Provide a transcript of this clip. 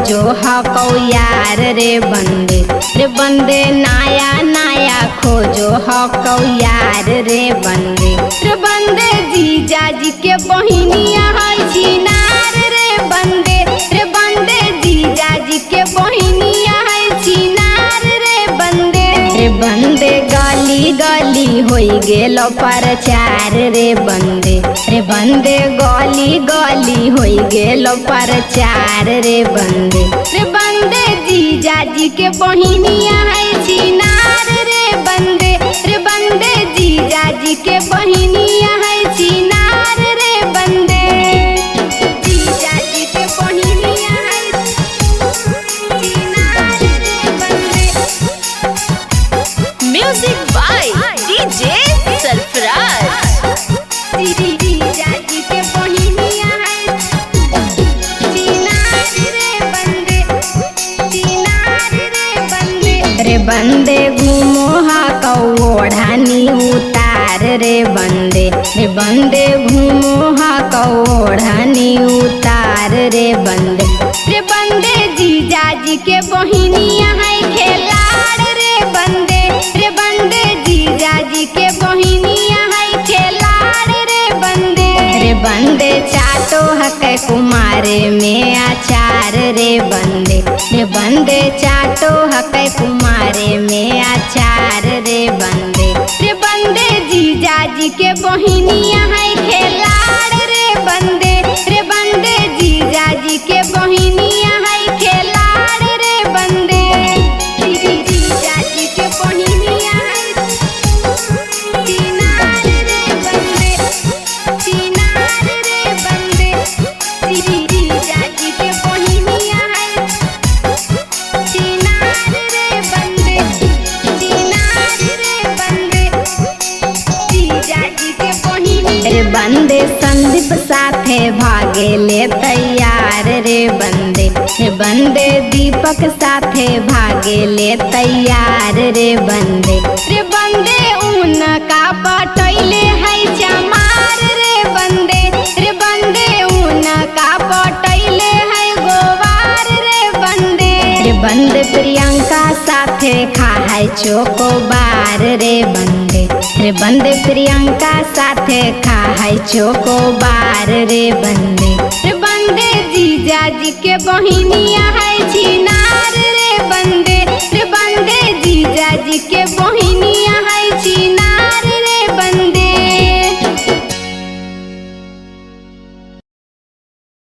खोजो हकौ यार रे बंदे नया नया खोजो हकौ यार रे बंदे जीजा जी के बहिनिया है छिनार रे बंदे जीजा जी के बहिनिया है छिनार रे बंदे गली गली होई गेलो प्रचार रे बंदे गली गली होई गेलो प्रचार रे बंदे जीजा जी के बहिनिया है छिनार रे बंदे जीजा जी के बहिनिया है छिनार रे बंदे जीजा जी के बहिनिया है छिनार रे बंदे। Music by DJ Sarfaraz. जीजा जी के बहिनिया है छिनार रे बंदे घूमो हकौ ओढ़नी उतार रे बंदे घूमो हकौ ओढ़नी उतार रे बंदे जीजा जी के बहिनिया है खेलाड़ रे बंदे जीजा जी के बहिनिया है खेलाड़ रे बंदे चाटो हकै कुमारे में आचार रे बंदे चाटो हकै कुमारे में आचार रे बंदे जीजा जी के बहिनिया है खेलाड़ रे बंदे जीजा जी के बहिनिया है खेलाड़ रे बंदे जीजा जी के बहिनिया है छिनार रे बंदे जीजा जी के बहिनिया है छिनार रे बंदे जीजा जी के बहिनिया बंदे संदीप साथे भागे ले तैयार रे बंदे दीपक साथे भागे ले तैयार रे बंदे उनका पटैले है चमार रे बंदे उनका पटैले है गोवार रे बंदे प्रियंका साथे खाए चोकोबार रे बंदे प्रियंका साथे खाए चोकोबार रे बंदे जीजा जी के बहिनिया है छिनार